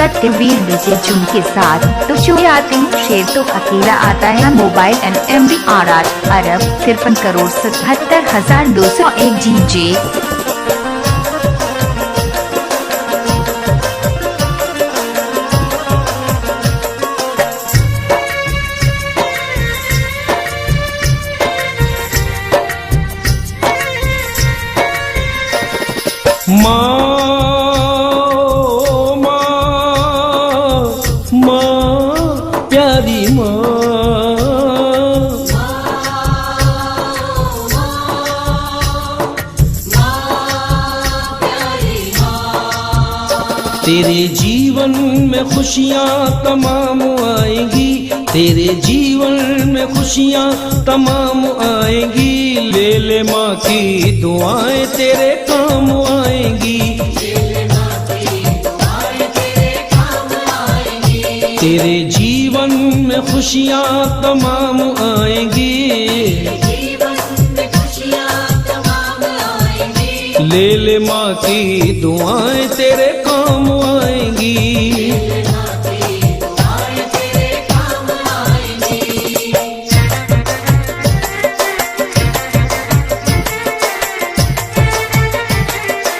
सत्यवीर विजय चुन के साथ तो चूहे आते हैं, शेर तो अकेला आता है। मोबाइल NMVRR अरब 53,77,201 GJ। प्यारी माँ, तेरे जीवन में खुशियाँ तमाम आएंगी, तेरे जीवन में खुशियाँ तमाम आएंगी। ले ले माँ की दुआएं तेरे काम आएंगी, तेरे जीवन में खुशियाँ तमाम आएंगी। ले ले माँ की दुआएं तेरे काम आएंगी।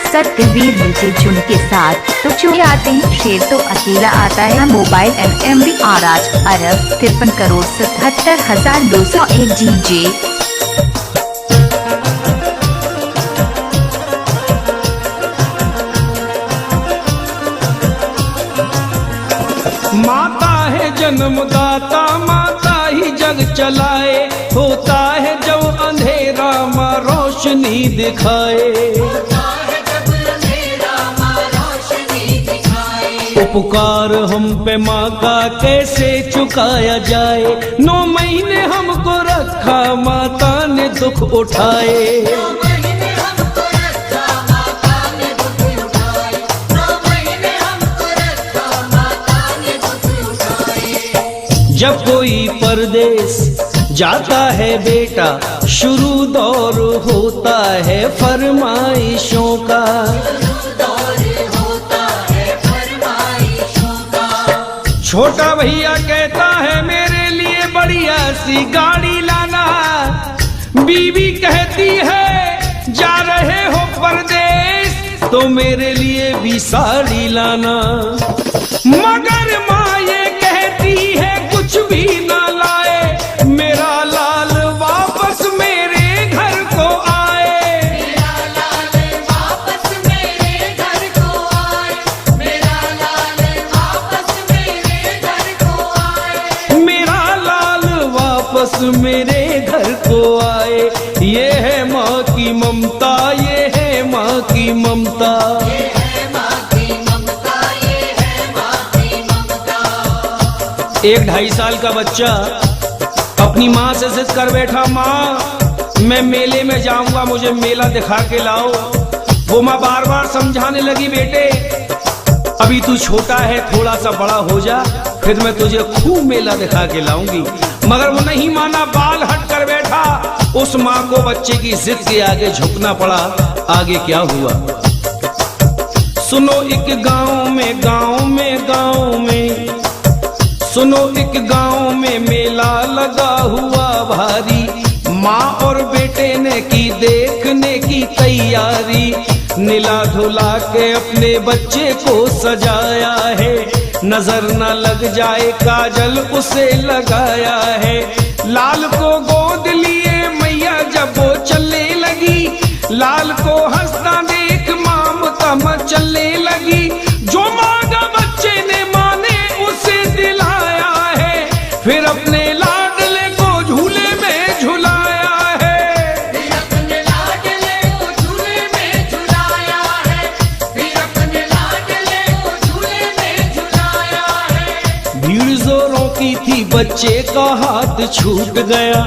सत्यवीर विजय चुन के साथ तो चूहे आते हैं, शेर तो अकेला आता है। मोबाइल NMVRR अरब 53,77,201 GJ। माता है जन्मदाता, माता ही जग चलाए, होता है जब अंधेरा माँ रोशनी दिखाए। उपकार हम पे माँ का कैसे चुकाया जाए, 9 महीने हमको रखा माता ने दुख उठाए। जब कोई परदेश जाता है बेटा, शुरू दौर होता है फरमाइशों का। छोटा भैया कहता है मेरे लिए बढ़िया सी गाड़ी लाना, बीवी कहती है जा रहे हो परदेश तो मेरे लिए भी साड़ी लाना। मगर माँ ये कहती है कुछ भी ना लाए, मेरा लाल वापस मेरे घर को आए। मेरा लाल वापस मेरे घर को आए, मेरा लाल वापस मेरे घर को आए, मेरा लाल वापस मेरे घर को आए। ये है माँ की ममता, ये है माँ की ममता। एक 2.5 साल का बच्चा अपनी माँ से जिद कर बैठा, माँ मैं मेले में जाऊंगा, मुझे मेला दिखा के लाओ। वो माँ बार बार समझाने लगी, बेटे अभी तू छोटा है, थोड़ा सा बड़ा हो जा, फिर मैं तुझे खूब मेला दिखा के लाऊंगी। मगर वो नहीं माना, बाल हट कर बैठा। उस माँ को बच्चे की जिद के आगे झुकना पड़ा। आगे क्या हुआ सुनो। एक गाँव में सुनो, एक गांव में मेला लगा हुआ भारी, माँ और बेटे ने की देखने की तैयारी। नीला धुला के अपने बच्चे को सजाया है, नजर न लग जाए काजल उसे लगाया है। लाल को गोद लिए मैया जब वो चलने लगी, लाल को हंसता देख ममता मचलने लगी। जो मांगा बच्चे ने माँ ने उसे दिलाया है, फिर अपने लाडले को झूले में झुलाया है। फिर अपने लाडले को झूले में झुलाया है, फिर अपने लाडले को झूले में झुलाया है। भीड़ जोरों की थी, बच्चे का हाथ छूट गया,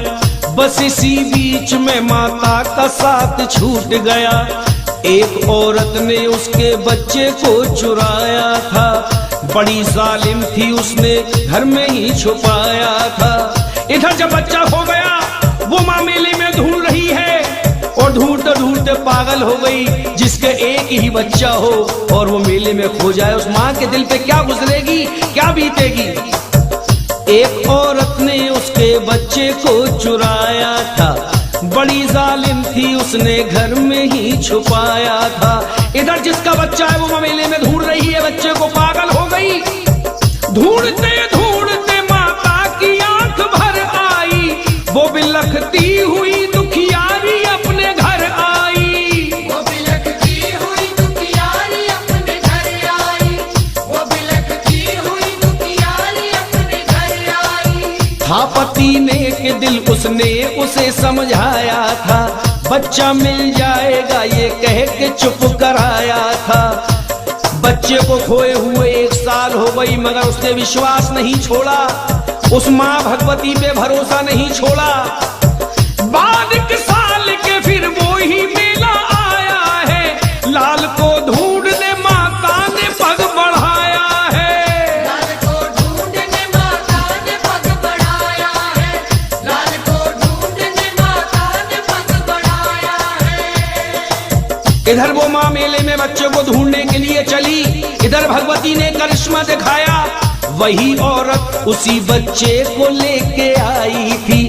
बस इसी बीच में माता का साथ छूट गया। एक औरत ने उसके बच्चे को चुराया था, बड़ी जालिम थी, उसने घर में ही छुपाया था। इधर जब बच्चा हो गया, वो माँ मेले में ढूंढ रही है और और ढूंढते ढूंढते पागल हो गई। जिसके एक ही बच्चा हो और वो मेले में खो जाए, उस माँ के दिल पे क्या गुजरेगी, क्या बीतेगी। एक औरत ने उसके बच्चे को चुराया था, बड़ी जालिम थी, उसने घर में ही छुपाया था। इधर जिसका बच्चा है वो मेले में ढूंढ रही है बच्चे को, पागल हो गई। ढूंढते ढूंढते माता की आंख भर आई, वो बिलखती हुई दुखियारी अपने घर आई। वो बिलखती हुई दुखियारी अपने घर आई, वो बिलखती हुई दुखियारी अपने घर आई। था पति ने के दिल उसने उसे समझाया था, बच्चा मिल जाएगा ये कह के चुप कराया था। बच्चे को खोए हुए 1 साल हो गई, मगर उसने विश्वास नहीं छोड़ा, उस माँ भगवती पे भरोसा नहीं छोड़ा। बाद 1 साल के फिर वो ही मेला आया है, लाल को ढूंढने माता ने पग बढ़ाया है। लाल को ढूंढने माता ने पग बढ़ाया है, लाल को ढूंढने माता ने पग बढ़ाया है। इधर वो माँ मेले में बच्चे को ढूंढने के लिए चली, इधर भगवती ने करिश्मा दिखाया। वही औरत उसी बच्चे को लेके आई थी,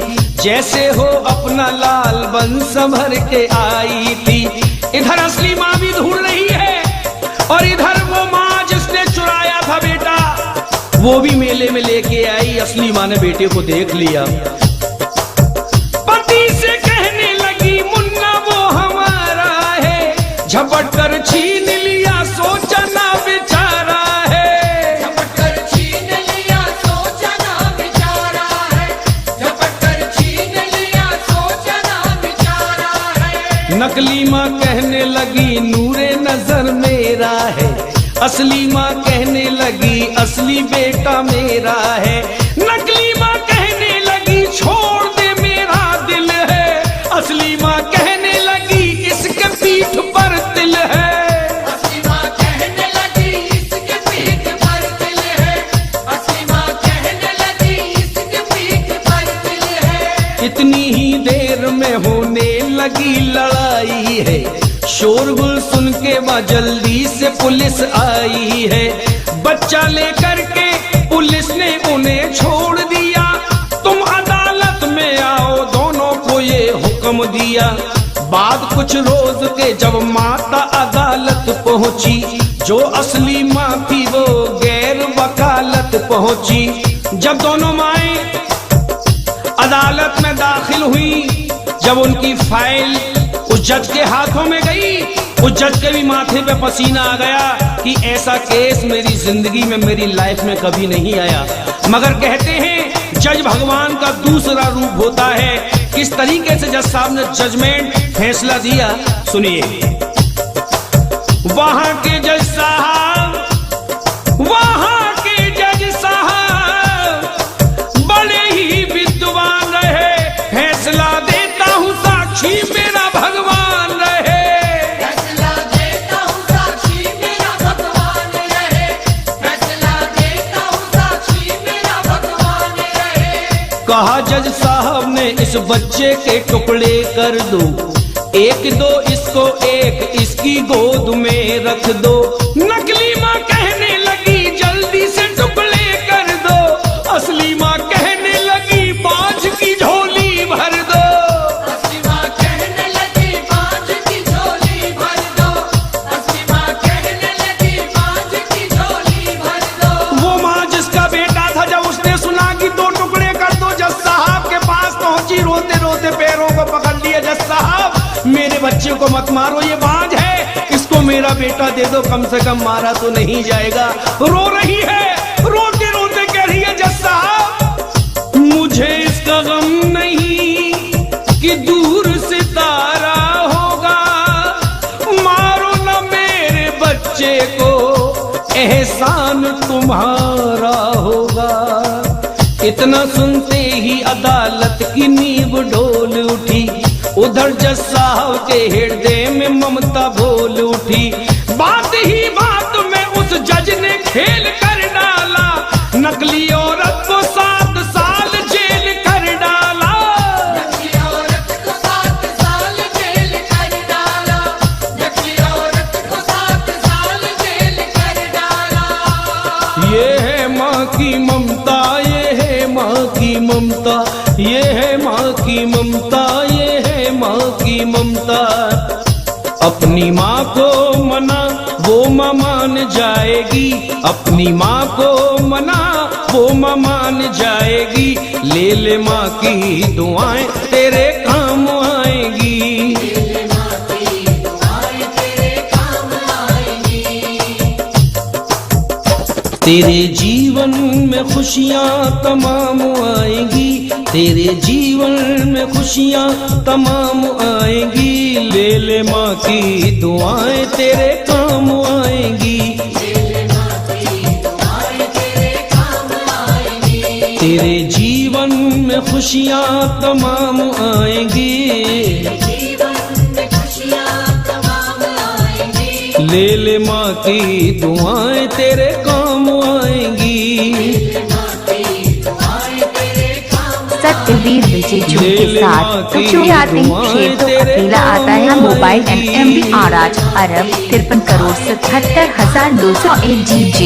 जैसे हो अपना लाल बन संभर के आई थी। इधर असली माँ भी ढूंढ रही है और इधर वो माँ जिसने चुराया था बेटा, वो भी मेले में लेके आई। असली माँ ने बेटे को देख लिया, पति से कहने लगी मुन्ना वो हमारा है, झपट कर छीन लिया सोचा ना बेचारा है। झपट कर छीन लिया सोचा ना बेचारा है, झपट कर छीन लिया सोचा ना बेचारा है। नकली माँ कहने लगी नूरे नजर मेरा है, असली माँ कहने लगी असली बेटा मेरा है। नकली माँ कहने लगी छोड़ दे मेरा दिल है, असली माँ कहने लगी इसके पीठ पर तिल है। असली माँ कहने लगी इसके पीठ पर तिल है, असली माँ कहने लगी इसके पीठ पर तिल है। इतनी ही देर में होने लगी लड़ाई है, शोरगुल सुन के वहाँ जल्दी से पुलिस आई है। बच्चा लेकर के पुलिस ने उन्हें छोड़ दिया, तुम अदालत में आओ दोनों को ये हुक्म दिया। बाद कुछ रोज के जब माता अदालत पहुंची, जो असली माँ थी वो गैर वकालत पहुंची। जब दोनों माएं अदालत में दाखिल हुई, जब उनकी फाइल उस जज के हाथों में गई, उस जज के भी माथे पे पसीना आ गया कि ऐसा केस मेरी जिंदगी में, मेरी लाइफ में कभी नहीं आया। मगर कहते हैं जज भगवान का दूसरा रूप होता है। किस तरीके से जज साहब ने जजमेंट फैसला दिया सुनिए। वहां के जज साहब, वहां के जज साहब बड़े ही विद्वान रहे, फैसला देता हूँ साक्षी मेरा भगवान रहे। फैसला देता हूँ साक्षी मेरा भगवान रहे, फैसला देता हूँ साक्षी मेरा भगवान रहे। कहा जज साहब ने इस बच्चे के टुकड़े कर दो, 1-2 इसको, 1 इसकी गोद में रख दो। नकली माँ कहने लगी जल्दी से टुकड़े कर दो, असली माँ कहने लगी बांझ की झोली भर दो। असली माँ कहने लगी बांझ की झोली भर दो, असली माँ कहने लगी बांझ की झोली भर दो। वो माँ जिसका बेटा था, जब उसने सुना कि 2 टुकड़े कर दो, जज साहब के पास पहुंची, रोते रोते पैरों को पकड़ लिया। जज साहब मेरे बच्चे को मत मारो, ये बांझ है, इसको मेरा बेटा दे दो, कम से कम मारा तो नहीं जाएगा। रो रही है, रोते रोते कह रही है जज साहब मुझे इसका गम नहीं कि दूर सितारा होगा, मारो न मेरे बच्चे को, एहसान तुम्हारा होगा। इतना सुनते ही अदालत की नींव डोल उठी, उधर जज साहब के हृदय में ममता बोल उठी। बात ही बात में उस जज ने खेल कर डाला, नकली औरत को 7 साल जेल कर डाला। नकली औरत को 7 साल जेल कर ये है माँ की ममता, ये है माँ की ममता, ये है माँ की ममता, ये है माँ की ममता। अपनी माँ को मना वो माँ मान जाएगी, अपनी माँ को मना वो माँ मान जाएगी। ले ले माँ की दुआएं तेरे काम आएगी। तेरे जीवन में खुशियाँ तमाम आएंगी, तेरे जीवन में खुशियाँ तमाम आएंगी। ले ले माँ की दुआएं तेरे काम आएंगी। तेरे जीवन में खुशियाँ तमाम आएंगी। ले ले माँ की दुआएं तेरे काम आएंगी। सत्यवीर विजय जून के साथ तो चुन आते हैं शेर तो अकेला आता है। मोबाइल NMBR आज अरब 53,77,201 GJ।